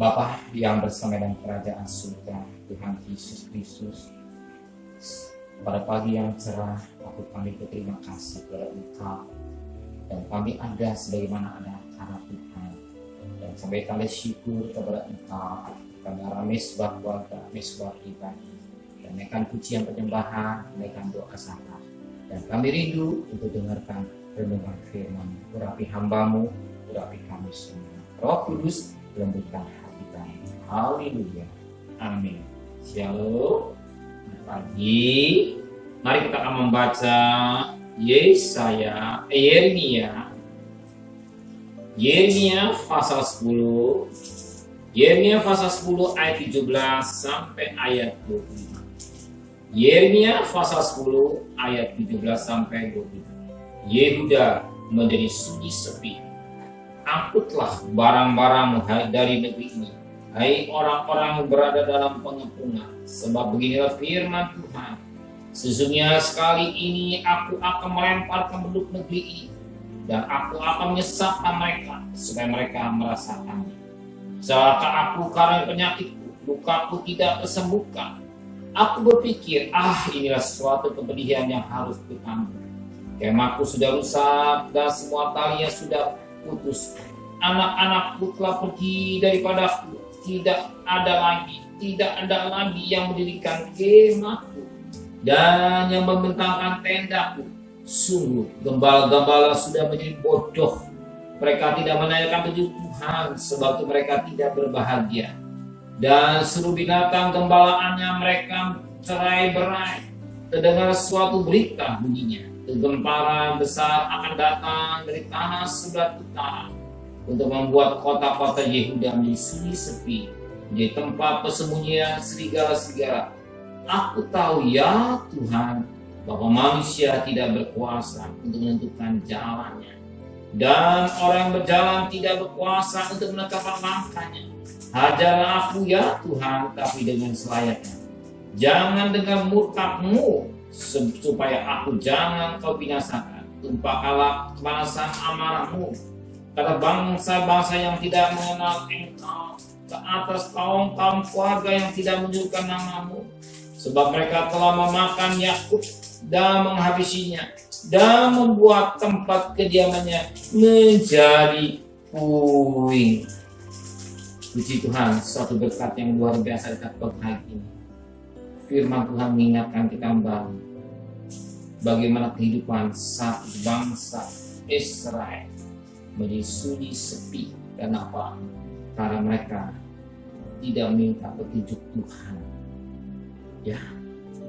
Bapa yang bersama dalam kerajaan surga, Tuhan Yesus Kristus, pada pagi yang cerah, kami berterima kasih kepada Engkau, dan kami ada sebagaimana ada cara Tuhan, dan sampai kami syukur kepada Engkau, karena mesbah keluarga, mesbah pribadi, dan menaikkan pujian penyembahan, menaikkan doa sahabat, dan kami rindu untuk dengarkan renungan firman. Urapi hambamu, urapi kami semua. Roh Kudus lembutkan hati kami. Haleluya. Amin. Shalom. Pagi. Mari kita akan membaca Yeremia pasal 10. Yeremia pasal 10 ayat 17 sampai ayat 25. Yeremia pasal 10 ayat 17 sampai 25. Yehuda menjadi sunyi sepi. Angkutlah barang-barangmu dari negeri ini, hai orang-orang yang berada dalam pengepungan, sebab beginilah firman Tuhan. Sesungguhnya sekali ini aku akan melemparkan penduduk negeri ini, dan aku akan menyesatkan mereka, supaya mereka merasakannya. Celaka aku karena penyakitku, lukaku tidak tersembuhkan. Aku berpikir, inilah suatu kepedihan yang harus ditanggung. Kemahku sudah rusak dan semua talinya sudah putus. Anak-anakku telah pergi daripadaku, tidak ada lagi yang mendirikan kemahku dan yang membentangkan tendaku. Sungguh gembala-gembala sudah menjadi bodoh. Mereka tidak menanyakan petunjuk Tuhan, sebab mereka tidak berbahagia. Dan seluruh binatang gembalaannya mereka cerai-berai. Terdengar suatu berita bunyinya, kegemparan besar akan datang dari tanah sebelah utara untuk membuat kota-kota Yehuda menjadi sunyi sepi, menjadi tempat persembunyian serigala-serigala. Aku tahu ya Tuhan, bahwa manusia tidak berkuasa untuk menentukan jalannya, dan orang yang berjalan tidak berkuasa untuk menetapkan langkahnya. Ajarlah aku ya Tuhan, tapi dengan selayaknya. Jangan dengan murka-Mu, supaya aku jangan Kau binasakan. Tumpahkanlah kepanasan amarah-Mu kata bangsa-bangsa yang tidak mengenal Engkau, ke atas kaum-kaum keluarga yang tidak menunjukkan nama-Mu. Sebab mereka telah memakan Yakub dan menghabisinya, dan membuat tempat kediamannya menjadi puing. Puji Tuhan, suatu berkat yang luar biasa kita pagi ini. Firman Tuhan mengingatkan kita kembali bagaimana kehidupan satu bangsa Israel menjadi sunyi sepi. Kenapa? Karena mereka tidak minta petunjuk Tuhan. Ya,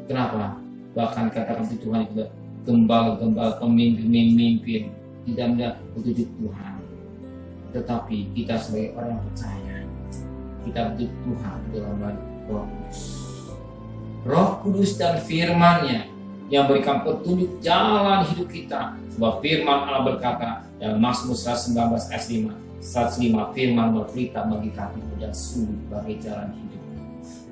kenapa? Bahkan katakan Tuhan itu gembala-gembala, pemimpin-pemimpin tidak minta petunjuk Tuhan. Tetapi kita sebagai orang yang percaya, kita petunjuk Tuhan dalam Roh Kudus. Roh Kudus dan firman-Nya yang berikan petunjuk jalan hidup kita. Sebab firman Allah berkata dalam Mazmur 119 ayat 105, firman berberita bagi kami dan sungguh bagi jalan hidup.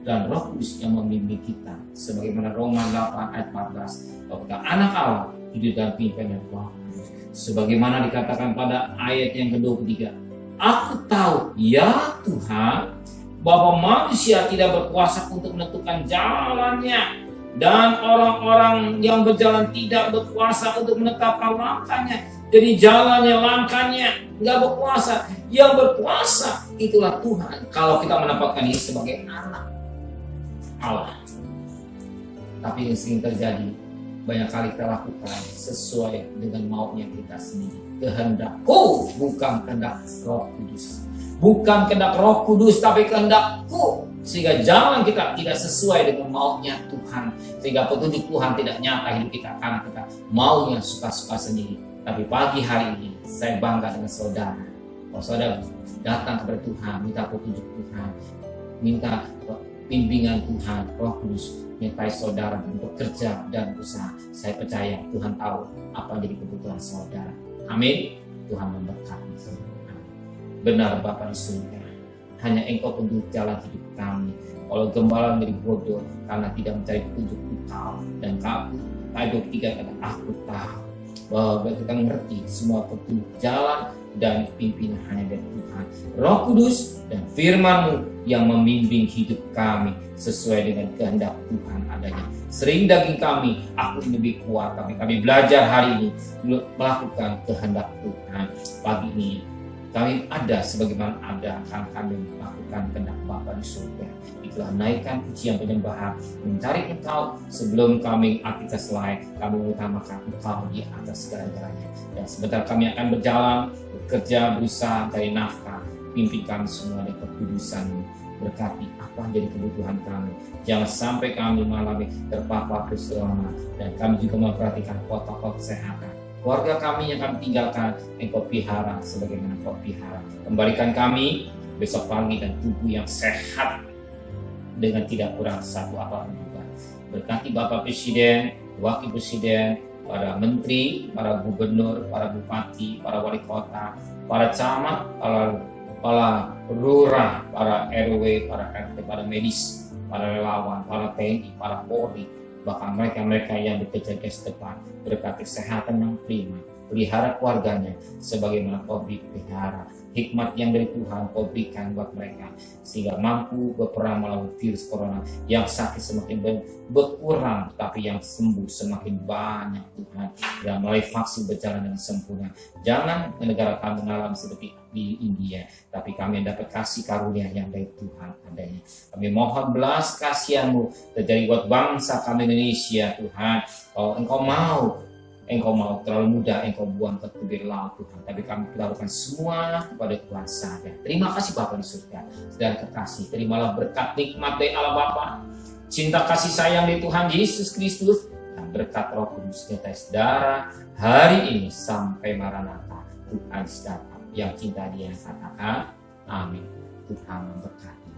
Dan Roh Kudus yang membimbing kita, sebagaimana Roma 8 ayat 14, bahwa kita anak Allah hidup dalam pimpinan Roh Kudus. Sebagaimana dikatakan pada ayat yang ke-23, aku tahu ya Tuhan, bahwa manusia tidak berkuasa untuk menentukan jalannya, dan orang-orang yang berjalan tidak berkuasa untuk menetapkan langkahnya. Jadi jalannya, langkahnya nggak berkuasa. Yang berkuasa itulah Tuhan. Kalau kita menempatkan diri sebagai anak Allah. Tapi yang sering terjadi, banyak kali kita lakukan sesuai dengan maunya kita sendiri. Kehendakku, bukan kehendak Roh Kudus. Bukan kehendak Roh Kudus, tapi kehendakku. Sehingga jalan kita tidak sesuai dengan maunya Tuhan. Sehingga petunjuk Tuhan tidak nyata hidup kita, karena kita maunya suka-suka sendiri. Tapi pagi hari ini saya bangga dengan saudara. Kalau saudara datang kepada Tuhan, minta petunjuk Tuhan, minta bimbingan Tuhan, Roh Kudus menyertai saudara untuk bekerja dan usaha. Saya percaya Tuhan tahu apa jadi kebutuhan saudara. Amin. Tuhan memberkati. Benar Bapa di surga, hanya Engkau petunjuk jalan hidup kami. Kalau gembala menjadi bodoh karena tidak mencari petunjuk Engkau, dan kamu ayat 23 kata aku tahu bahwa kita mengerti semua petunjuk jalan dan pimpinan hanya dari Tuhan. Roh Kudus dan firman-Mu yang membimbing hidup kami sesuai dengan kehendak Tuhan adanya. Sering daging kami, aku lebih kuat, tapi kami belajar hari ini melakukan kehendak Tuhan. Pagi ini kami ada sebagaimana ada akan kami melakukan kehendak Bapa di surga. Itulah naikkan pujian penyembahan, mencari Engkau sebelum kami aktivitas lain. Kami mengutamakan Engkau di atas segala-galanya. Dan sebentar kami akan berjalan, bekerja, berusaha, cari nafkah. Pimpin kami semua dengan kekudusan, berkati apa yang jadi kebutuhan kami. Jangan sampai kami mengalami terpapar virus corona, dan kami juga memperhatikan protokol kesehatan. Keluarga kami yang kami tinggalkan, Engkau pelihara sebagaimana Engkau pelihara. Kembalikan kami besok pagi dan tubuh yang sehat dengan tidak kurang satu apapun juga. Berkati Bapak Presiden, Wakil Presiden, para menteri, para gubernur, para bupati, para wali kota, para camat, para lurah, para RW, para RT, para medis, para relawan, para TNI, para Polri, bahkan mereka-mereka yang bekerja di depan. Berkati kesehatan yang prima, pelihara keluarganya sebagaimana Kau pelihara. Hikmat yang dari Tuhan Kau berikan buat mereka sehingga mampu berperang melawan virus corona. Yang sakit semakin berkurang, tapi yang sembuh semakin banyak Tuhan. Dan melalui vaksin berjalan dengan sempurna. Jangan negara kami mengalami seperti di India, tapi kami dapat kasih karunia yang dari Tuhan adanya. Kami mohon belas kasihan-Mu terjadi buat bangsa kami Indonesia Tuhan. Kalau Engkau mau terlalu mudah Engkau buang ke tebing laut Tuhan, tapi kami lakukan semua kepada Tuhan saja. Terima kasih Bapa di surga, dan kekasih terimalah berkat nikmat dari Allah Bapa, cinta kasih sayang dari Tuhan Yesus Kristus, dan berkat Roh Kudus di atas darah hari ini sampai Maranatha. Tuhan datang, yang cinta Dia katakan amin. Tuhan memberkati.